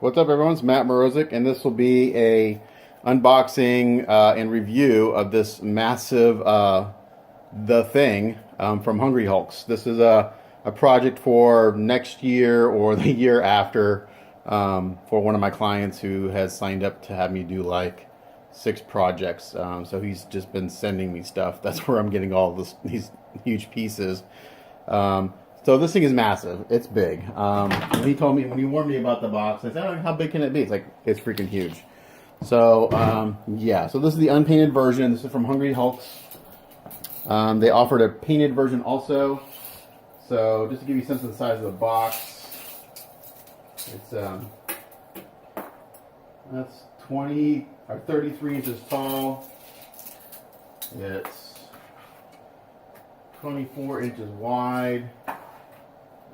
What's up, everyone? It's Matt Morozic, and this will be a unboxing and review of this massive The Thing from Hungry Hulks. This is a project for next year or the year after for one of my clients who has signed up to have me do like 6 projects. So he's just been sending me stuff. That's where I'm getting all these huge pieces. So this thing is massive. It's big. When he told me, when he warned me about the box, I said, "Oh, how big can it be?" It's like, it's freaking huge. So, yeah. So this is the unpainted version. This is from Hungry Hulks. They offered a painted version also. So just to give you a sense of the size of the box, it's that's 20 or 33 inches tall. It's 24 inches wide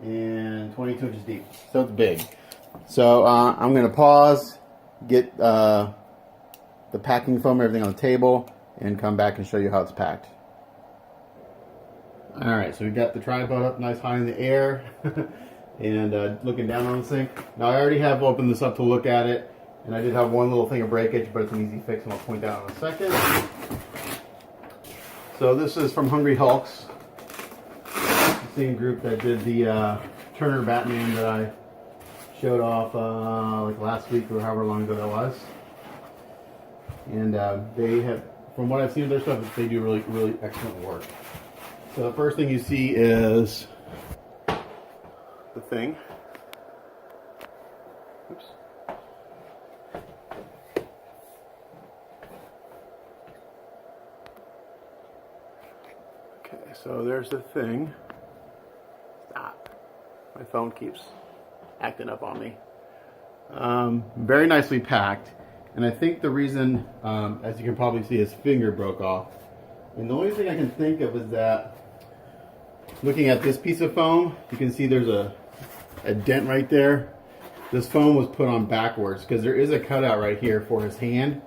and 22 inches deep. So it's big. So I'm going to pause, get the packing foam, everything on the table, and come back and show you how it's packed. Alright, so we got the tripod up nice high in the air and looking down on the thing. Now I already have opened this up to look at it, and I did have one little thing of breakage, but it's an easy fix and I'll point out in a second. So this is from Hungry Hulks. Same group that did the Turner Batman that I showed off like last week or however long ago that was. And they have, from what I've seen of their stuff, they do really excellent work. So the first thing you see is the thing. Oops. Okay, so there's the thing. Stop. My phone keeps acting up on me. Very nicely packed. And I think the reason, as you can probably see, his finger broke off. And the only thing I can think of is that, looking at this piece of foam, you can see there's a dent right there. This foam was put on backwards because there is a cutout right here for his hand.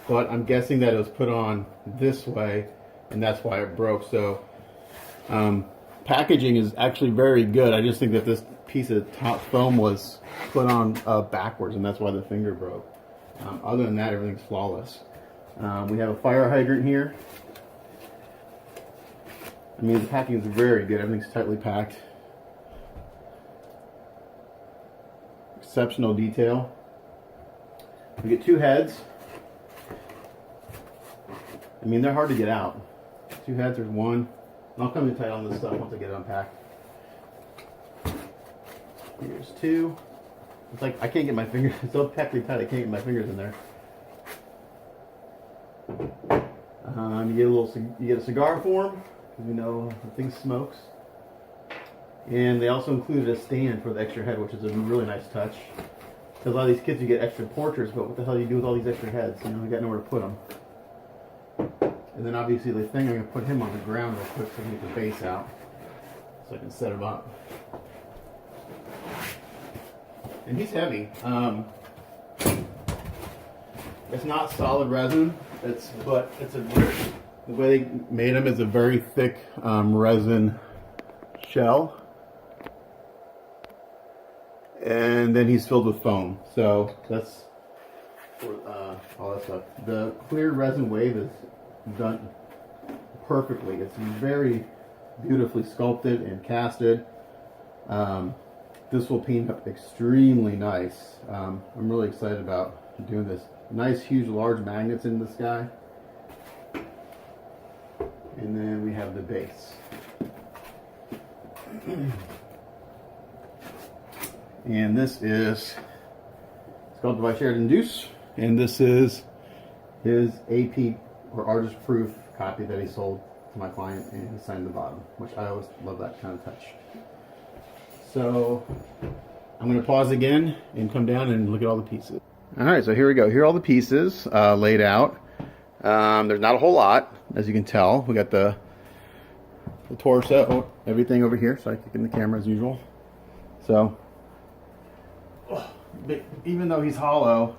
But I'm guessing that it was put on this way, and that's why it broke. So packaging is actually very good. I just think that this piece of top foam was put on backwards, and that's why the finger broke. Other than that, everything's flawless. We have a fire hydrant here. I mean, the packing is very good. Everything's tightly packed. Exceptional detail. We get 2 heads. I mean, they're hard to get out. 2 heads, there's 1. And I'll come in tight on this stuff once I get it unpacked. Here's 2. It's like I can't get my fingers. It's so packed tight. I can't get my fingers in there. You get a cigar form, because we know the thing smokes. And they also included a stand for the extra head, which is a really nice touch. Because a lot of these kids, you get extra portraits, but what the hell do you do with all these extra heads? You know, we got nowhere to put them. And then obviously the thing, I'm going to put him on the ground real quick so I can get the base out, so I can set him up. And he's heavy. It's not solid resin. The way they made him is a very thick resin shell, and then he's filled with foam. So that's for all that stuff. The clear resin wave is done perfectly. It's very beautifully sculpted and casted. This will paint up extremely nice. I'm really excited about doing this. Nice, huge, large magnets in this guy. And then we have the base. And this is sculpted by Sheridan Doose. And this is his AP or artist proof copy that he sold to my client, and he signed the bottom, which I always love that kind of touch. So I'm going to pause again and come down and look at all the pieces. Alright, so here we go. Here are all the pieces laid out. There's not a whole lot, as you can tell. We got the torso, everything over here, so I kick in the camera as usual. So, even though he's hollow,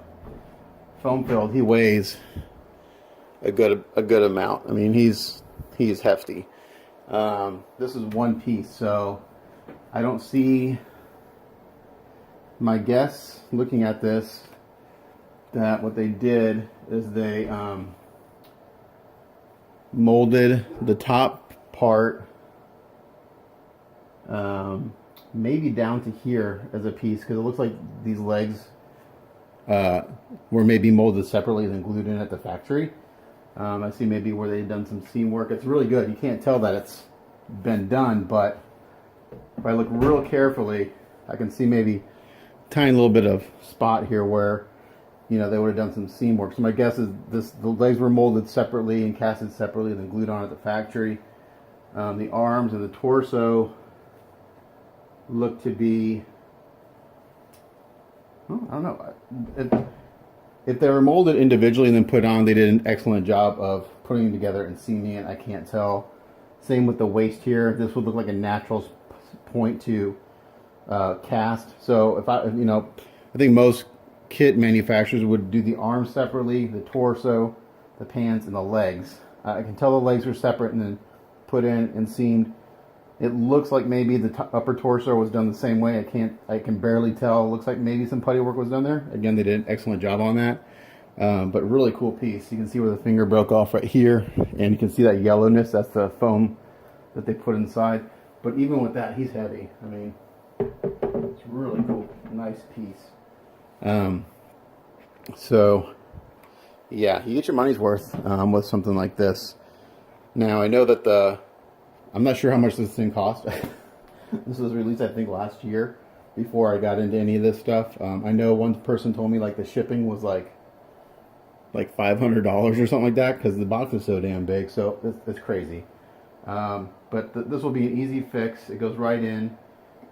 foam filled, he weighs a good amount. I mean, he's hefty. This is one piece, so I don't see My guess, looking at this, that what they did is they molded the top part maybe down to here as a piece, because it looks like these legs were maybe molded separately and then glued in at the factory. I see maybe where they've done some seam work. It's really good. You can't tell that it's been done, but if I look real carefully, I can see maybe a tiny little bit of spot here where, you know, they would have done some seam work. So my guess is the legs were molded separately and casted separately and then glued on at the factory. The arms and the torso look to be, well, I don't know. If they were molded individually and then put on, they did an excellent job of putting them together and seaming it. I can't tell. Same with the waist here. This would look like a natural point to cast. So if I think most kit manufacturers would do the arms separately, the torso, the pants, and the legs. I can tell the legs are separate and then put in and seamed. It looks like maybe the upper torso was done the same way. I can barely tell. It looks like maybe some putty work was done there. Again, they did an excellent job on that. But really cool piece. You can see where the finger broke off right here, and you can see that yellowness. That's the foam that they put inside. But even with that, he's heavy. I mean, it's really cool. Nice piece. So, yeah, you get your money's worth with something like this. Now, I know that I'm not sure how much this thing cost. This was released, I think, last year before I got into any of this stuff. I know one person told me like the shipping was like $500 or something like that because the box is so damn big. So it's crazy. But this will be an easy fix. It goes right in,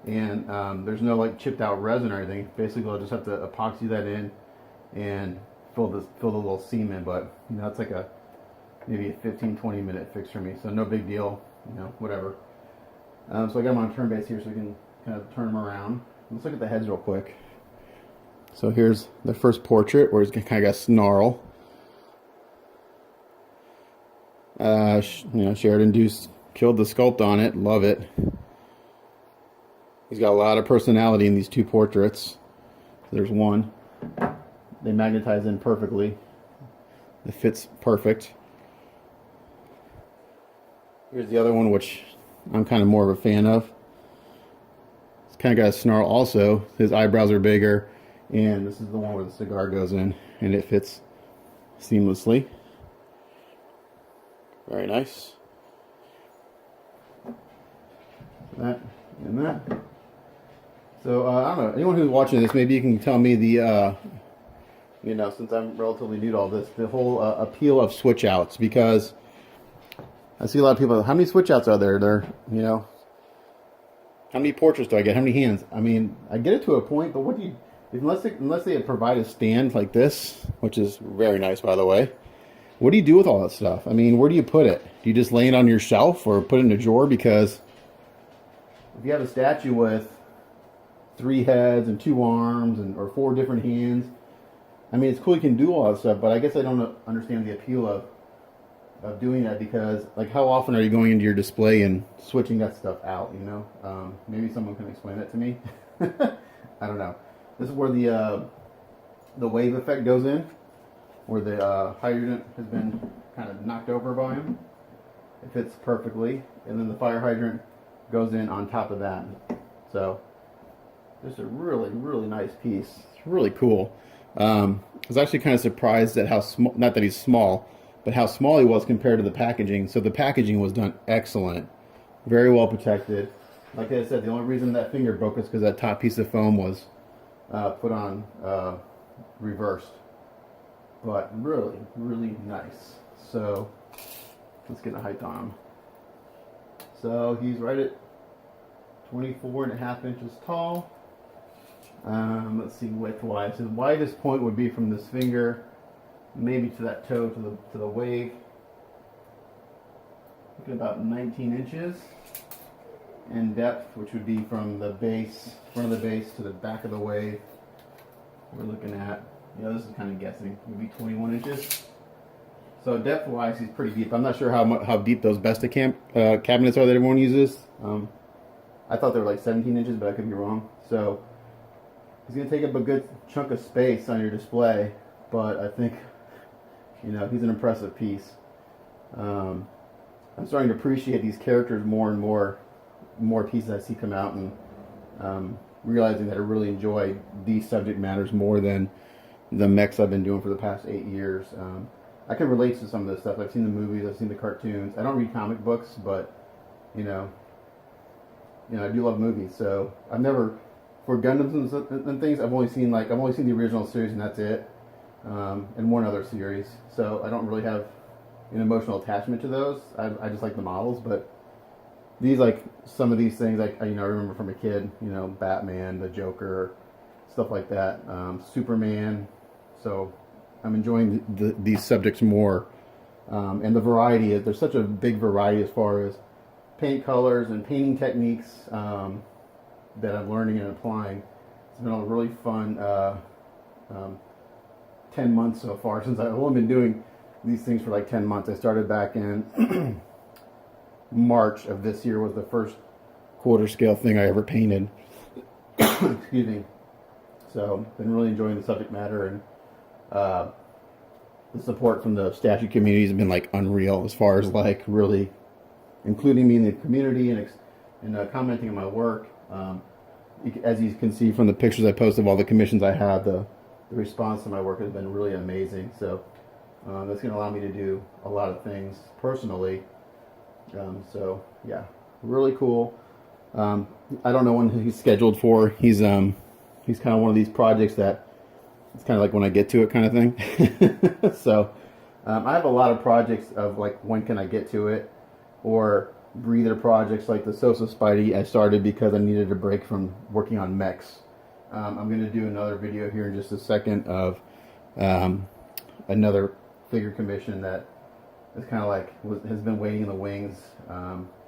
and there's no like chipped out resin or anything. Basically, I'll just have to epoxy that in and fill the little seam in. But you know, it's like maybe a 15-20 minute fix for me. So no big deal. You know, whatever. So I got them on turn base here so we can kind of turn them around. Let's look at the heads real quick. So here's the first portrait where he's kind of got a snarl. Sheridan Doose killed the sculpt on it. Love it. He's got a lot of personality in these two portraits. There's one. They magnetize in perfectly. It fits perfect. Here's the other one, which I'm kind of more of a fan of. It's kind of got a snarl also. His eyebrows are bigger. And this is the one where the cigar goes in. And it fits seamlessly. Very nice. That and that. So, I don't know. Anyone who's watching this, maybe you can tell me the, since I'm relatively new to all this, the whole appeal of switch outs. Because I see a lot of people, how many switch outs are there? How many portraits do I get? How many hands? I mean, I get it to a point, but what do you, unless they provide a stand like this, which is very nice, by the way, what do you do with all that stuff? I mean, where do you put it? Do you just lay it on your shelf or put it in a drawer? Because if you have a statue with 3 heads and 2 arms or 4 different hands, I mean, it's cool you can do all that stuff, but I guess I don't understand the appeal of doing that, because like how often are you going into your display and switching that stuff out, maybe someone can explain that to me. I don't know. This is where the wave effect goes in, where the hydrant has been kind of knocked over by him. It fits perfectly, and then the fire hydrant goes in on top of that. So just a really, really nice piece. It's really cool. I was actually kind of surprised at how small, not that he's small, but how small he was compared to the packaging. So the packaging was done excellent. Very well protected. Like I said, the only reason that finger broke is because that top piece of foam was put on reversed. But really, really nice. So let's get a height on him. So he's right at 24.5 inches tall. Let's see, width-wise. His widest point would be from this finger, maybe to that toe, to the wave. Look at about 19 inches. And depth, which would be from the base, front of the base, to the back of the wave. We're looking at, this is kind of guessing, maybe 21 inches. So depth-wise, he's pretty deep. I'm not sure how deep those Besta cabinets are that everyone uses. I thought they were like 17 inches, but I could be wrong. So he's going to take up a good chunk of space on your display, but I think, he's an impressive piece. I'm starting to appreciate these characters more and more pieces I see come out, and realizing that I really enjoy these subject matters more than the mechs I've been doing for the past 8 years. I can relate to some of this stuff. I've seen the movies, I've seen the cartoons. I don't read comic books, but I do love movies. So I've never, for Gundams and things, I've only seen the original series, and that's it, and one other series. So I don't really have an emotional attachment to those. I just like the models, but these, like some of these things, I remember from a kid. Batman, the Joker, stuff like that. Superman. So I'm enjoying these subjects more, and the variety. There's such a big variety as far as paint colors and painting techniques that I'm learning and applying. It's been a really fun 10 months so far, since I've only been doing these things for like 10 months. I started back in March of this year was the first quarter scale thing I ever painted. Excuse me. So been really enjoying the subject matter, and the support from the statue community has been like unreal, as far as like really including me in the community and commenting on my work. As you can see from the pictures I post of all the commissions I have, the response to my work has been really amazing. So that's going to allow me to do a lot of things personally. So yeah, really cool. I don't know when he's scheduled for. He's kind of one of these projects that it's kind of like when I get to it kind of thing. So I have a lot of projects of like, when can I get to it, or breather projects like the Sosa Spidey I started because I needed a break from working on mechs. I'm going to do another video here in just a second of another figure commission that is kind of like has been waiting in the wings.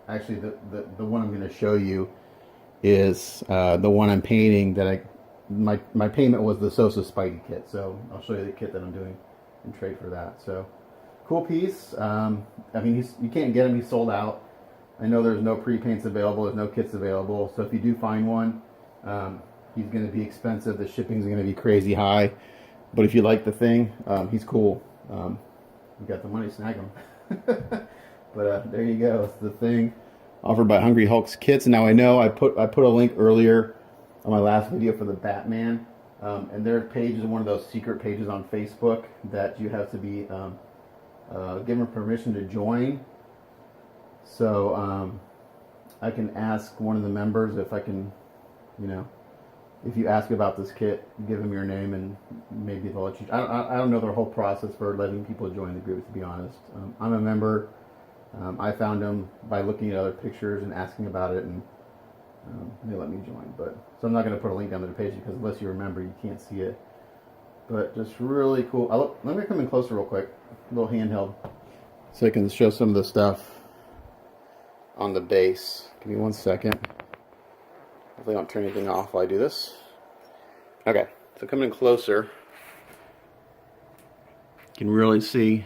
Actually, the one I'm going to show you is the one I'm painting that my payment was the Sosa Spidey kit. So I'll show you the kit that I'm doing in trade for that. So cool piece. I mean, you can't get him. He's sold out. I know there's no pre-paints available. There's no kits available. So if you do find one, he's going to be expensive. The shipping's going to be crazy high. But if you like the thing, he's cool. You got the money, snag him. But there you go. It's the thing offered by Hungry Hulk's Kits. Now I know I put a link earlier on my last video for the Batman, and their page is one of those secret pages on Facebook that you have to be given permission to join. So I can ask one of the members if I can, if you ask about this kit, give them your name, and maybe they'll let you. I don't know their whole process for letting people join the group, to be honest. I'm a member. I found them by looking at other pictures and asking about it, and they let me join. So I'm not going to put a link down to the page, because unless you remember, you can't see it. But just really cool. Let me come in closer real quick, a little handheld, so I can show some of the stuff on the base. Give me 1 second. Hopefully I don't turn anything off while I do this. Okay, so coming in closer, you can really see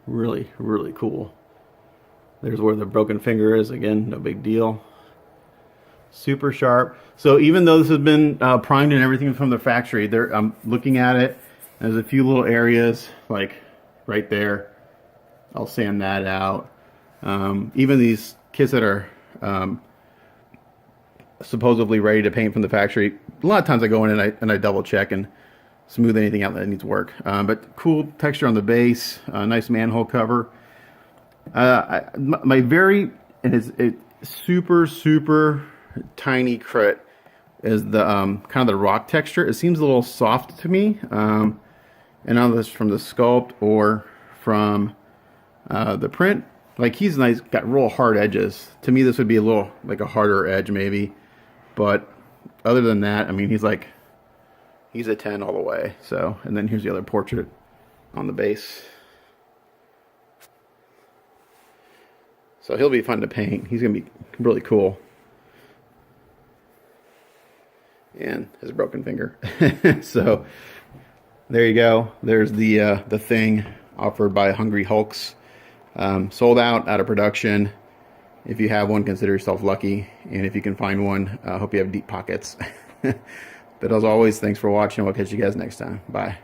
really, really cool. There's where the broken finger is. Again, no big deal. Super sharp. So even though this has been primed and everything from the factory, I'm looking at it. There's a few little areas, like right there. I'll sand that out. Even these kits that are supposedly ready to paint from the factory, a lot of times I go in and I double check and smooth anything out that needs work. But cool texture on the base, nice manhole cover. It's super tiny crit is the kind of the rock texture. It seems a little soft to me, and on this from the sculpt or from the print, like he's nice, got real hard edges. To me, this would be a little like a harder edge maybe, but other than that, I mean, he's a 10 all the way. So, and then here's the other portrait on the base. So he'll be fun to paint. He's gonna be really cool. And his broken finger. So there you go. There's the thing offered by Hungry Hulks. Sold out of production. If you have one, consider yourself lucky. And if you can find one, I hope you have deep pockets. But as always, thanks for watching. We'll catch you guys next time. Bye.